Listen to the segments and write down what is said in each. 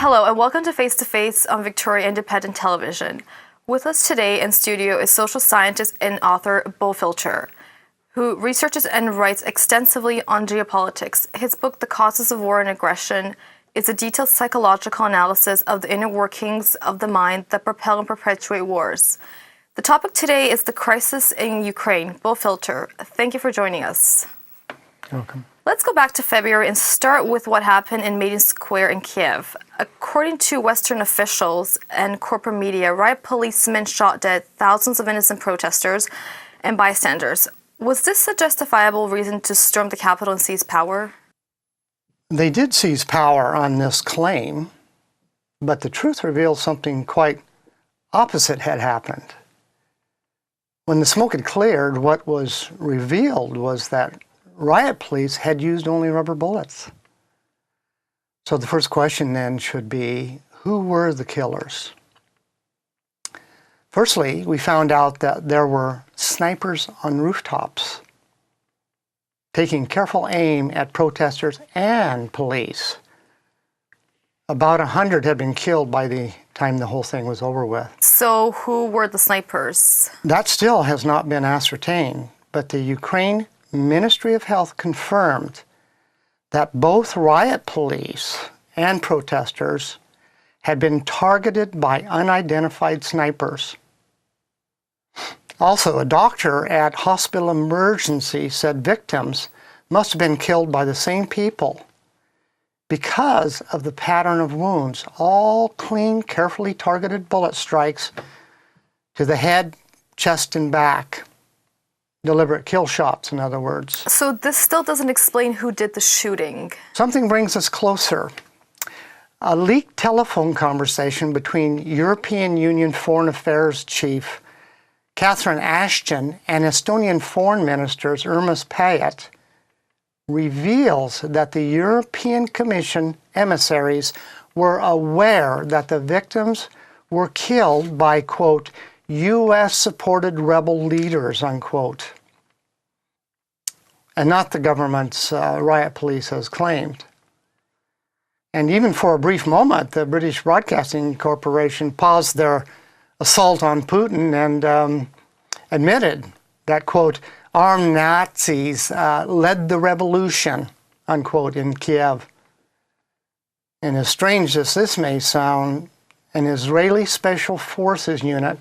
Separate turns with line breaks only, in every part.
Hello and welcome to Face to Face on Victoria Independent Television. With us today in studio is social scientist and author Poole, who researches and writes extensively on geopolitics. His book, The Causes of War and Aggression, is a detailed psychological analysis of the inner workings of the mind that propel and perpetuate wars. The topic today is the crisis in Ukraine. Poole, thank you for joining us.
You're welcome.
Let's go back to February and start with what happened in Maidan Square in Kiev. According to Western officials and corporate media, riot policemen shot dead thousands of innocent protesters and bystanders. Was this a justifiable reason to storm the capital and seize power?
They did seize power on this claim, but the truth reveals something quite opposite had happened. When the smoke had cleared, what was revealed was that riot police had used only rubber bullets. So the first question then should be, who were the killers? Firstly, we found out that there were snipers on rooftops taking careful aim at protesters and police. About 100 had been killed by the time the whole thing was over with.
So who were the snipers?
That still has not been ascertained, but the Ukraine Ministry of Health confirmed that both riot police and protesters had been targeted by unidentified snipers. Also, a doctor at hospital emergency said victims must have been killed by the same people because of the pattern of wounds, all clean, carefully targeted bullet strikes to the head, chest, and back. Deliberate kill shots, in other words.
So this still doesn't explain who did the shooting.
Something brings us closer. A leaked telephone conversation between European Union Foreign Affairs Chief Catherine Ashton and Estonian Foreign Minister Urmas Paet reveals that the European Commission emissaries were aware that the victims were killed by, quote, U.S.-supported rebel leaders, unquote, and not the government's riot police has claimed. And even for a brief moment, the British Broadcasting Corporation paused their assault on Putin and admitted that, quote, armed Nazis led the revolution, unquote, in Kiev. And as strange as this may sound, an Israeli Special Forces unit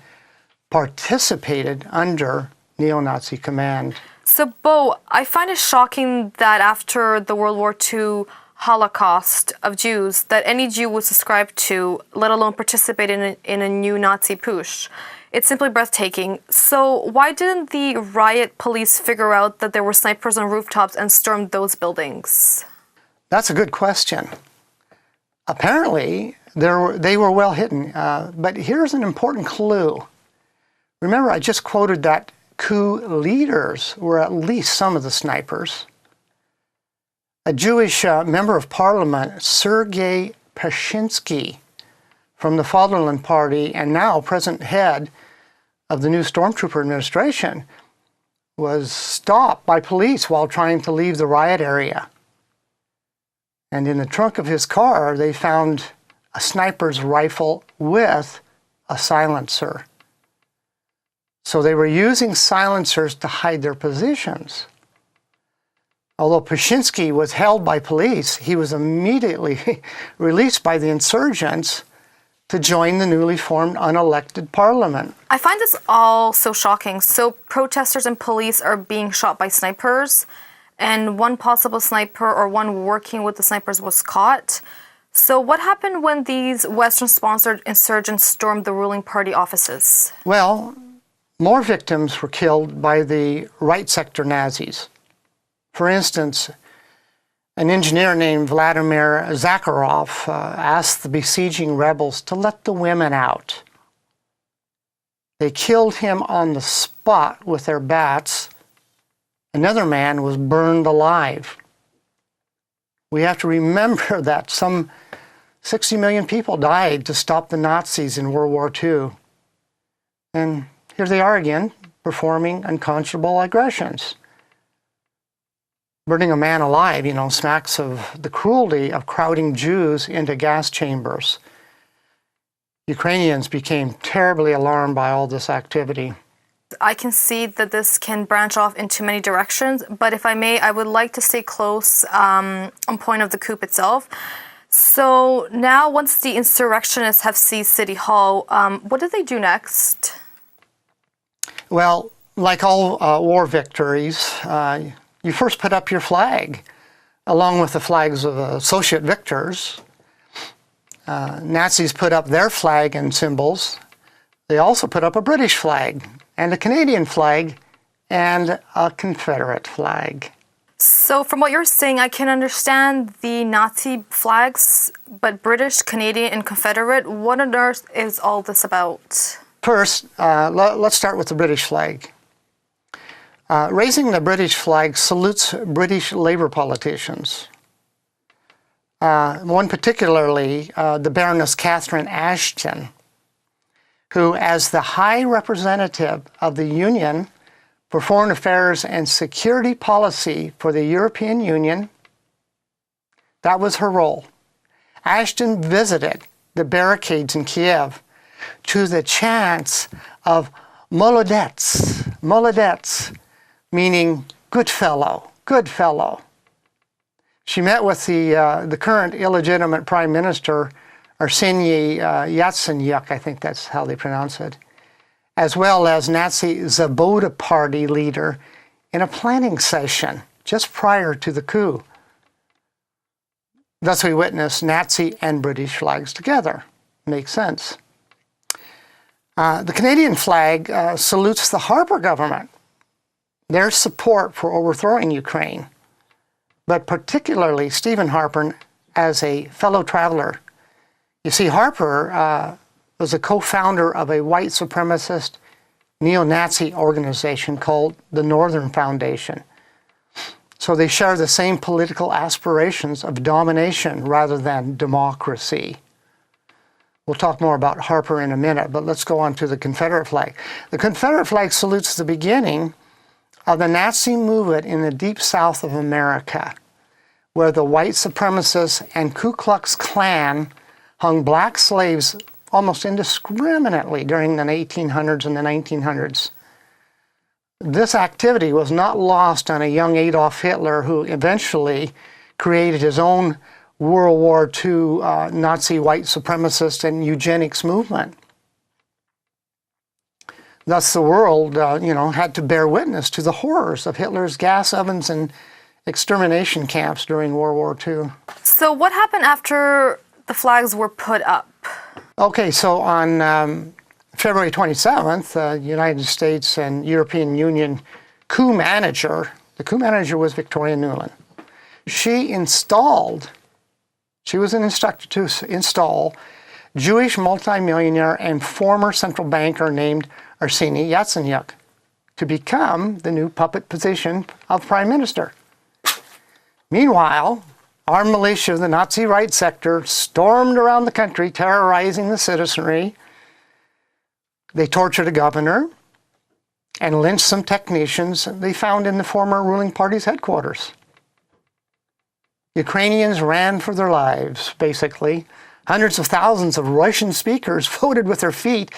participated under neo-Nazi command.
So, Bo, I find it shocking that after the World War II Holocaust of Jews, that any Jew was subscribed to, let alone participate in a new Nazi push. It's simply breathtaking. So why didn't the riot police figure out that there were snipers on rooftops and stormed those buildings?
That's a good question. Apparently, they were well hidden, but here's an important clue. Remember, I just quoted that coup leaders were at least some of the snipers. A Jewish member of parliament, Sergei Pashinsky, from the Fatherland Party and now present head of the new stormtrooper administration, was stopped by police while trying to leave the riot area. And in the trunk of his car, they found a sniper's rifle with a silencer. So they were using silencers to hide their positions. Although Pashinsky was held by police, he was immediately released by the insurgents to join the newly formed unelected parliament.
I find this all so shocking. So protesters and police are being shot by snipers, and one possible sniper or one working with the snipers was caught. So what happened when these Western-sponsored insurgents stormed the ruling party offices?
Well, more victims were killed by the right sector Nazis. For instance, an engineer named Vladimir Zakharov asked the besieging rebels to let the women out. They killed him on the spot with their bats. Another man was burned alive. We have to remember that some 60 million people died to stop the Nazis in World War II. And here they are again, performing unconscionable aggressions. Burning a man alive, smacks of the cruelty of crowding Jews into gas chambers. Ukrainians became terribly alarmed by all this activity.
I can see that this can branch off into many directions, but if I may, I would like to stay close on point of the coup itself. So now, once the insurrectionists have seized City Hall, what did they do next?
Well, like all war victories, you first put up your flag, along with the flags of Soviet victors. Nazis put up their flag and symbols. They also put up a British flag and a Canadian flag and a Confederate flag.
So from what you're saying, I can understand the Nazi flags, but British, Canadian, and Confederate, what on earth is all this about?
First, let's start with the British flag. Raising the British flag salutes British Labour politicians. One particularly, the Baroness Catherine Ashton, who, as the High Representative of the Union for Foreign Affairs and Security Policy for the European Union, that was her role. Ashton visited the barricades in Kiev to the chants of Molodets, Molodets, meaning good fellow, good fellow. She met with the current illegitimate Prime Minister, Arseniy Yatsenyuk, I think that's how they pronounce it, as well as Nazi Zaboda Party leader in a planning session just prior to the coup. Thus we witness Nazi and British flags together. Makes sense. The Canadian flag salutes the Harper government, their support for overthrowing Ukraine, but particularly Stephen Harper as a fellow traveler. You see, Harper was a co-founder of a white supremacist neo-Nazi organization called the Northern Foundation. So they share the same political aspirations of domination rather than democracy. We'll talk more about Harper in a minute, but let's go on to the Confederate flag. The Confederate flag salutes the beginning of the Nazi movement in the deep south of America, where the white supremacists and Ku Klux Klan hung black slaves almost indiscriminately during the 1800s and the 1900s. This activity was not lost on a young Adolf Hitler, who eventually created his own World War II Nazi white supremacist and eugenics movement. Thus, the world, had to bear witness to the horrors of Hitler's gas ovens and extermination camps during World War II.
So what happened after the flags were put up?
Okay, so on February 27th, the United States and European Union coup manager, the coup manager was Victoria Nuland. She was instructed to install Jewish multimillionaire and former central banker named Arseniy Yatsenyuk to become the new puppet position of prime minister. Meanwhile, armed militia of the Nazi right sector stormed around the country, terrorizing the citizenry. They tortured a governor and lynched some technicians they found in the former ruling party's headquarters. Ukrainians ran for their lives, basically. Hundreds of thousands of Russian speakers voted with their feet,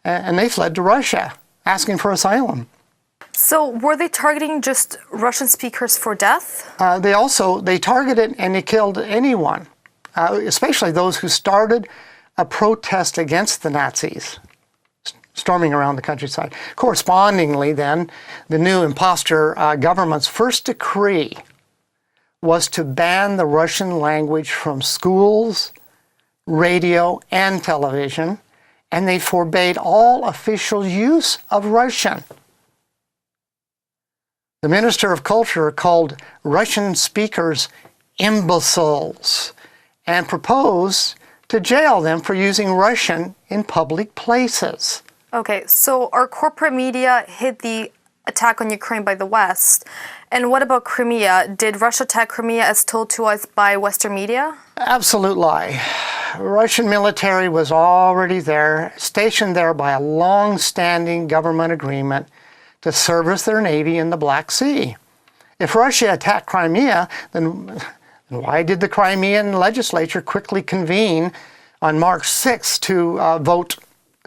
and they fled to Russia, asking for asylum.
So were they targeting just Russian speakers for death?
They targeted and they killed anyone, especially those who started a protest against the Nazis, storming around the countryside. Correspondingly, then, the new imposter government's first decree was to ban the Russian language from schools, radio, and television, and they forbade all official use of Russian. The Minister of Culture called Russian speakers imbeciles and proposed to jail them for using Russian in public places.
Okay, so our corporate media hid the attack on Ukraine by the West. And what about Crimea? Did Russia attack Crimea as told to us by Western media?
Absolute lie. Russian military was already there, stationed there by a long-standing government agreement to service their navy in the Black Sea. If Russia attacked Crimea, then why did the Crimean legislature quickly convene on March 6th to vote,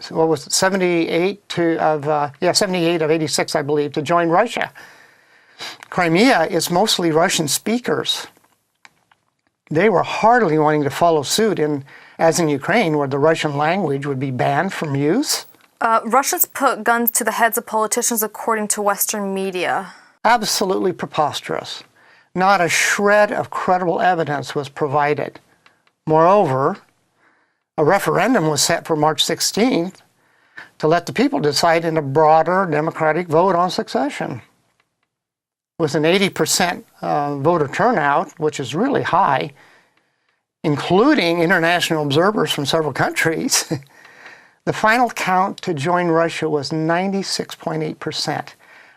what was it, 78 of 86, I believe, to join Russia? Crimea is mostly Russian speakers. They were hardly wanting to follow suit, as in Ukraine, where the Russian language would be banned from use.
Russians put guns to the heads of politicians, according to Western media.
Absolutely preposterous. Not a shred of credible evidence was provided. Moreover, a referendum was set for March 16th to let the people decide in a broader democratic vote on succession. With an 80% voter turnout, which is really high, including international observers from several countries, the final count to join Russia was 96.8%.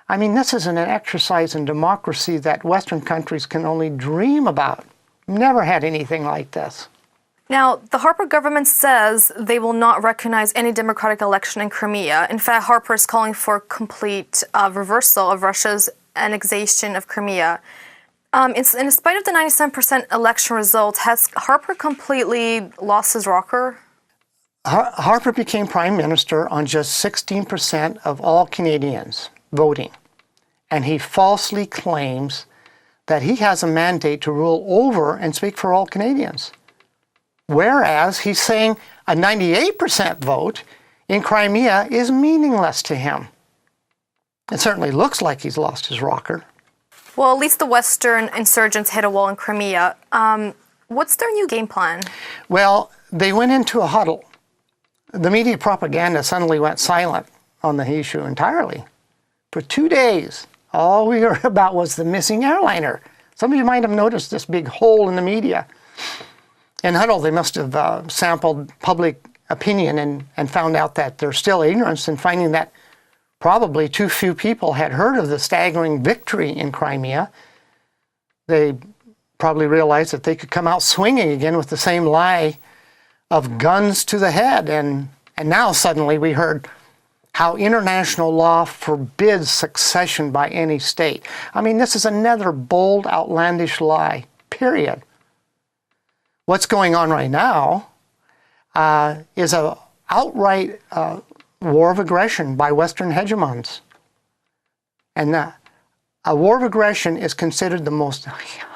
I mean, this is an exercise in democracy that Western countries can only dream about. Never had anything like this.
Now, the Harper government says they will not recognize any democratic election in Crimea. In fact, Harper is calling for complete reversal of Russia's annexation of Crimea. In spite of the 97% election result, has Harper completely lost his rocker?
Harper became prime minister on just 16% of all Canadians voting, and he falsely claims that he has a mandate to rule over and speak for all Canadians. Whereas he's saying a 98% vote in Crimea is meaningless to him. It certainly looks like he's lost his rocker.
Well, at least the Western insurgents hit a wall in Crimea. What's their new game plan?
Well, they went into a huddle. The media propaganda suddenly went silent on the issue entirely. For 2 days, all we heard about was the missing airliner. Some of you might have noticed this big hole in the media. In huddle, they must have sampled public opinion and found out that there's still ignorance in finding that probably too few people had heard of the staggering victory in Crimea. They probably realized that they could come out swinging again with the same lie of guns to the head. And now suddenly we heard how international law forbids succession by any state. I mean, this is another bold, outlandish lie, period. What's going on right now is an outright war of aggression by Western hegemons. And a war of aggression is considered the most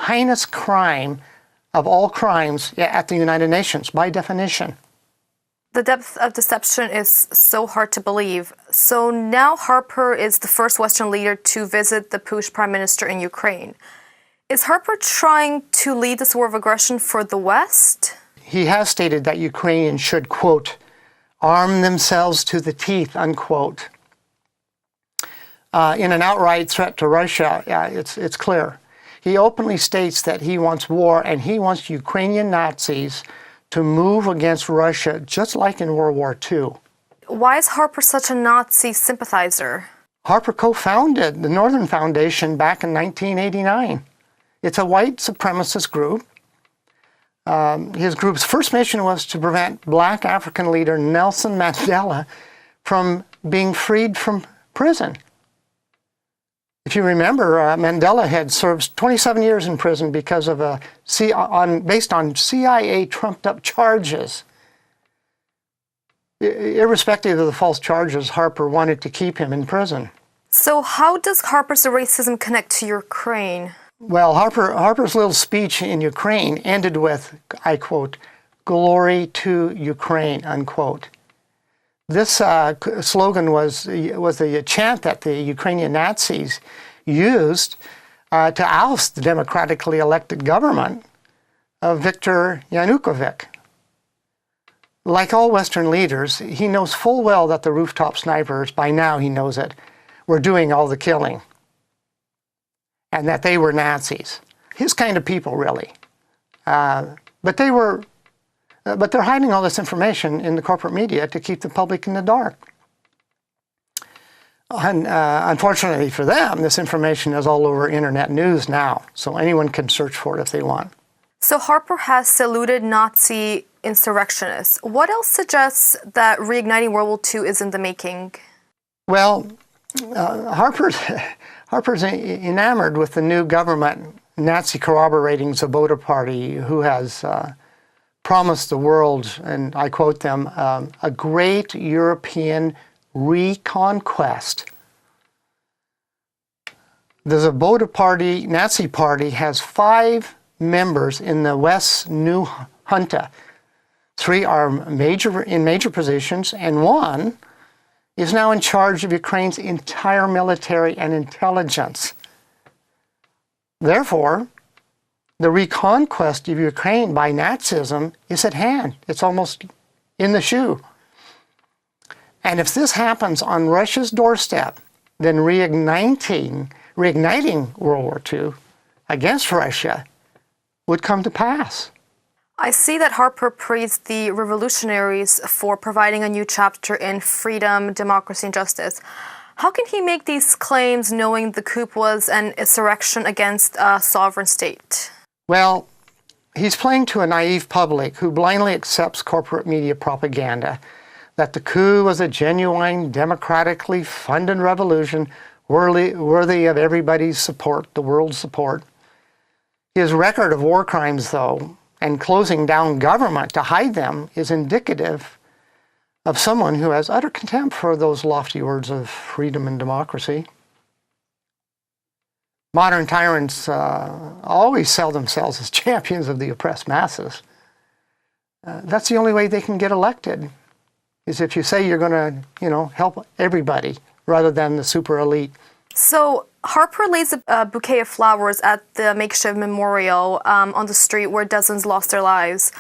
heinous crime of all crimes at the United Nations, by definition.
The depth of deception is so hard to believe. So now Harper is the first Western leader to visit the Poole prime minister in Ukraine. Is Harper trying to lead this war of aggression for the West?
He has stated that Ukrainians should, quote, arm themselves to the teeth, unquote. In an outright threat to Russia, it's clear. He openly states that he wants war and he wants Ukrainian Nazis to move against Russia, just like in World War II.
Why is Harper such a Nazi sympathizer?
Harper co-founded the Northern Foundation back in 1989. It's a white supremacist group. His group's first mission was to prevent Black African leader Nelson Mandela from being freed from prison. If you remember, Mandela had served 27 years in prison because of based on CIA trumped-up charges. Irrespective of the false charges, Harper wanted to keep him in prison.
So how does Harper's racism connect to Ukraine?
Well, Harper's little speech in Ukraine ended with, I quote, "Glory to Ukraine," unquote. This slogan was the chant that the Ukrainian Nazis used to oust the democratically elected government of Viktor Yanukovych. Like all Western leaders, he knows full well that the rooftop snipers, by now he knows it, were doing all the killing, and that they were Nazis. His kind of people, really. But they're hiding all this information in the corporate media to keep the public in the dark. And unfortunately for them, this information is all over internet news now, so anyone can search for it if they want.
So Harper has saluted Nazi insurrectionists. What else suggests that reigniting World War II is in the making?
Well, Harper's enamored with the new government Nazi corroborating Svoboda Party, who has promised the world, and I quote them, a great European reconquest. The Svoboda Party, Nazi Party, has 5 members in the West's new junta. 3 are in major positions, and 1 is now in charge of Ukraine's entire military and intelligence. Therefore, the reconquest of Ukraine by Nazism is at hand. It's almost in the shoe. And if this happens on Russia's doorstep, then reigniting World War II against Russia would come to pass.
I see that Harper praised the revolutionaries for providing a new chapter in freedom, democracy, and justice. How can he make these claims knowing the coup was an insurrection against a sovereign state?
Well, he's playing to a naive public who blindly accepts corporate media propaganda that the coup was a genuine, democratically funded revolution worthy of everybody's support, the world's support. His record of war crimes, though, and closing down government to hide them is indicative of someone who has utter contempt for those lofty words of freedom and democracy. Modern tyrants always sell themselves as champions of the oppressed masses. That's the only way they can get elected, is if you say you're going to, help everybody rather than the super elite.
So Harper lays a bouquet of flowers at the makeshift memorial on the street where dozens lost their lives.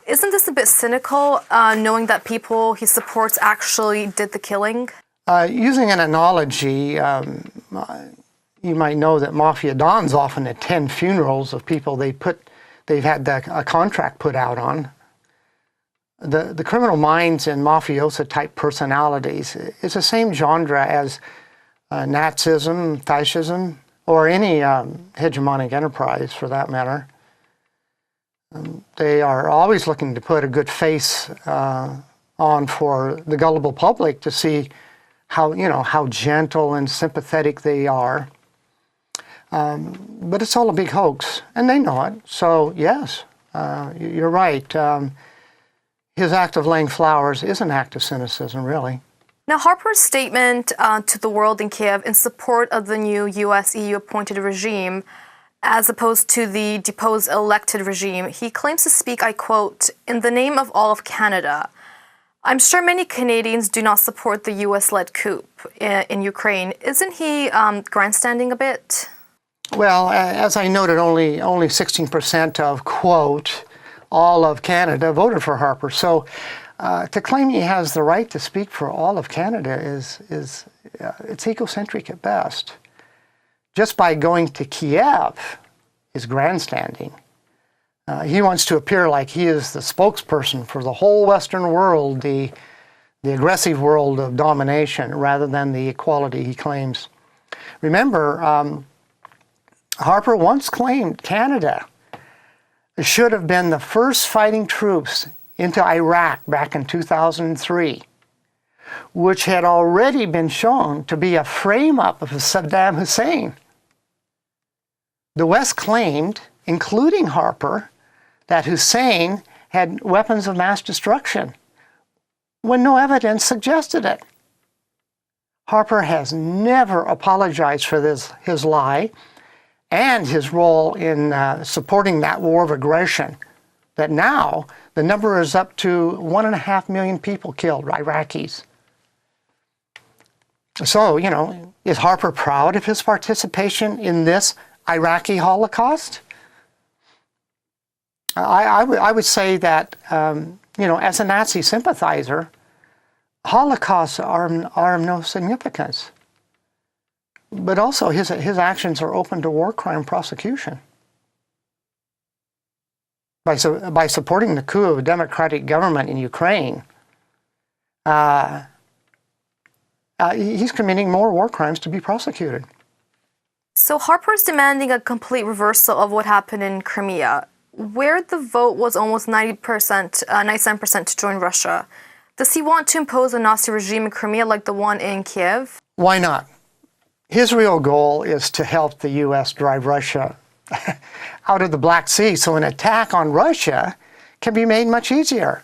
Isn't this a bit cynical, knowing that people he supports actually did the killing?
Using an analogy, you might know that mafia dons often attend funerals of people they've had a contract put out on. The criminal minds and mafioso-type personalities is the same genre as Nazism, fascism, or any hegemonic enterprise for that matter. They are always looking to put a good face on for the gullible public to see how gentle and sympathetic they are. But it's all a big hoax, and they know it. So yes, you're right. His act of laying flowers is an act of cynicism, really.
Now, Harper's statement to the world in Kiev in support of the new U.S.-EU appointed regime, as opposed to the deposed elected regime, he claims to speak, I quote, "in the name of all of Canada." I'm sure many Canadians do not support the U.S.-led coup in Ukraine. Isn't he grandstanding a bit?
Well, as I noted, only 16% of, quote, all of Canada voted for Harper. So to claim he has the right to speak for all of Canada is it's egocentric at best. Just by going to Kiev is grandstanding. He wants to appear like he is the spokesperson for the whole Western world, the aggressive world of domination, rather than the equality he claims. Remember, Harper once claimed Canada should have been the first fighting troops into Iraq back in 2003, which had already been shown to be a frame-up of Saddam Hussein. The West claimed, including Harper, that Hussein had weapons of mass destruction, when no evidence suggested it. Harper has never apologized for his lie and his role in supporting that war of aggression, that now the number is up to 1.5 million people killed, Iraqis. So, is Harper proud of his participation in this Iraqi Holocaust? I would say that, as a Nazi sympathizer, Holocausts are of no significance. But also his actions are open to war crime prosecution. By supporting the coup of a democratic government in Ukraine, he's committing more war crimes to be prosecuted.
So Harper's demanding a complete reversal of what happened in Crimea, where the vote was almost 97% to join Russia. Does he want to impose a Nazi regime in Crimea like the one in Kiev?
Why not? His real goal is to help the U.S. drive Russia out of the Black Sea so an attack on Russia can be made much easier.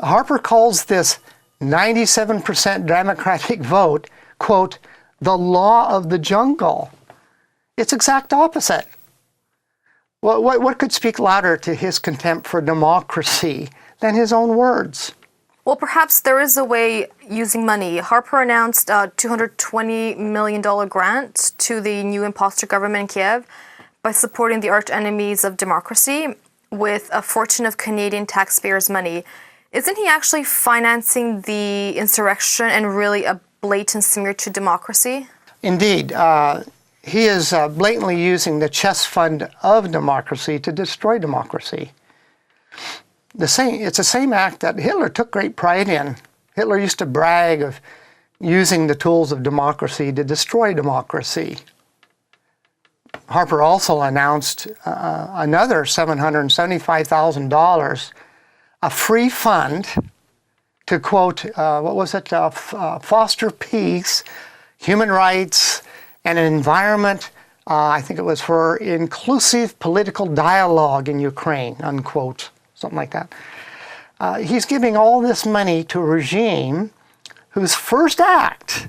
Harper calls this 97% Democratic vote, quote, the law of the jungle. It's exact opposite. What could speak louder to his contempt for democracy than his own words?
Well, perhaps there is a way using money. Harper announced a $220 million grant to the new imposter government in Kiev by supporting the arch enemies of democracy with a fortune of Canadian taxpayers' money. Isn't he actually financing the insurrection and really a blatant smear to democracy?
Indeed. He is blatantly using the chest fund of democracy to destroy democracy. It's the same act that Hitler took great pride in. Hitler used to brag of using the tools of democracy to destroy democracy. Harper also announced another $775,000, a free fund to, quote, foster peace, human rights, and an environment, I think it was for inclusive political dialogue in Ukraine, unquote, something like that. He's giving all this money to a regime whose first act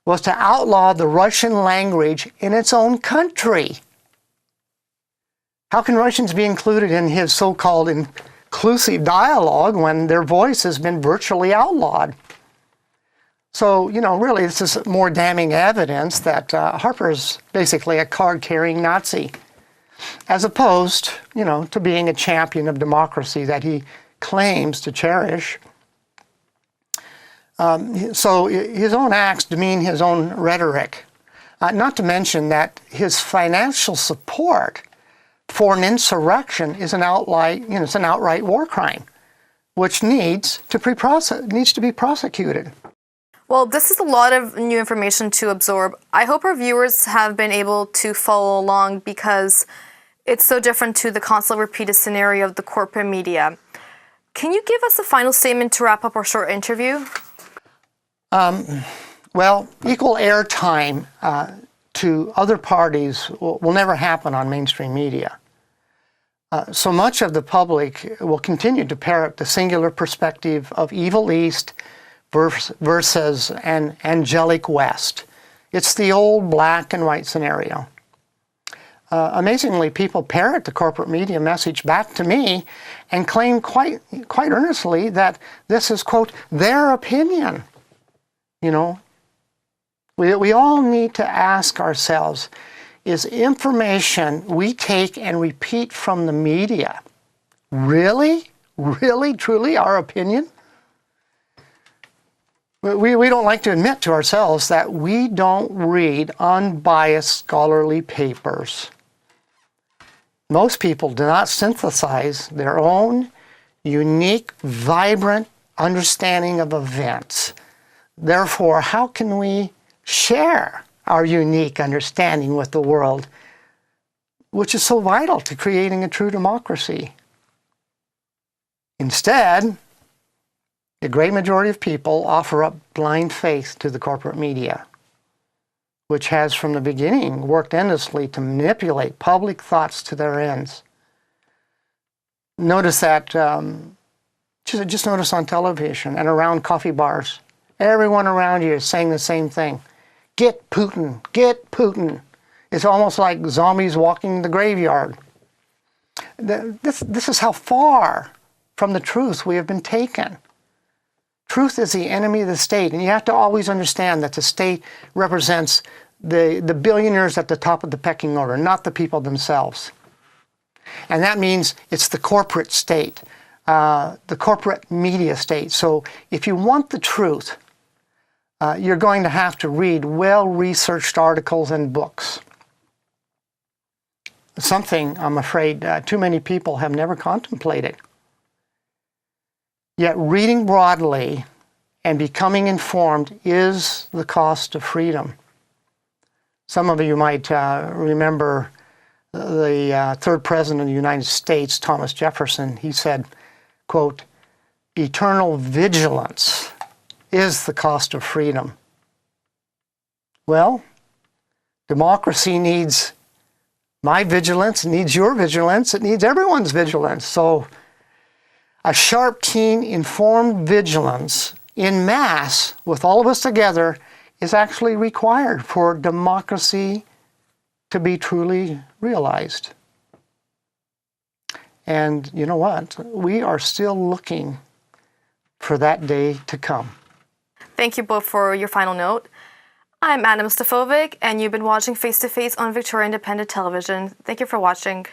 was to outlaw the Russian language in its own country. How can Russians be included in his so-called inclusive dialogue when their voice has been virtually outlawed? So, really, this is more damning evidence that Harper is basically a card-carrying Nazi, as opposed, to being a champion of democracy that he claims to cherish. So his own acts demean his own rhetoric, not to mention that his financial support for an insurrection is an outright war crime, which needs to be prosecuted.
Well, this is a lot of new information to absorb. I hope our viewers have been able to follow along because it's so different to the constantly repeated scenario of the corporate media. Can you give us a final statement to wrap up our short interview?
Well, equal airtime to other parties will never happen on mainstream media. So much of the public will continue to parrot the singular perspective of Evil East versus an angelic West. It's the old black and white scenario. Amazingly, people parrot the corporate media message back to me and claim quite earnestly that this is, quote, their opinion. We all need to ask ourselves, is information we take and repeat from the media really, truly our opinion? We don't like to admit to ourselves that we don't read unbiased scholarly papers. Most people do not synthesize their own unique, vibrant understanding of events. Therefore, how can we share our unique understanding with the world, which is so vital to creating a true democracy? Instead, the great majority of people offer up blind faith to the corporate media, which has from the beginning worked endlessly to manipulate public thoughts to their ends. Notice that, just notice on television and around coffee bars, everyone around you is saying the same thing. Get Putin, get Putin. It's almost like zombies walking the graveyard. This is how far from the truth we have been taken. Truth is the enemy of the state, and you have to always understand that the state represents the billionaires at the top of the pecking order, not the people themselves. And that means it's the corporate state, the corporate media state. So if you want the truth, you're going to have to read well-researched articles and books. Something, I'm afraid, too many people have never contemplated. Yet reading broadly and becoming informed is the cost of freedom. Some of you might remember the third president of the United States, Thomas Jefferson. He said, quote, "Eternal vigilance is the cost of freedom." Well, democracy needs my vigilance, it needs your vigilance, it needs everyone's vigilance. So a sharp, keen, informed vigilance in mass with all of us together is actually required for democracy to be truly realized. And you know what? We are still looking for that day to come.
Thank you both for your final note. I'm Anna Mustafovic, and you've been watching Face to Face on Victoria Independent Television. Thank you for watching.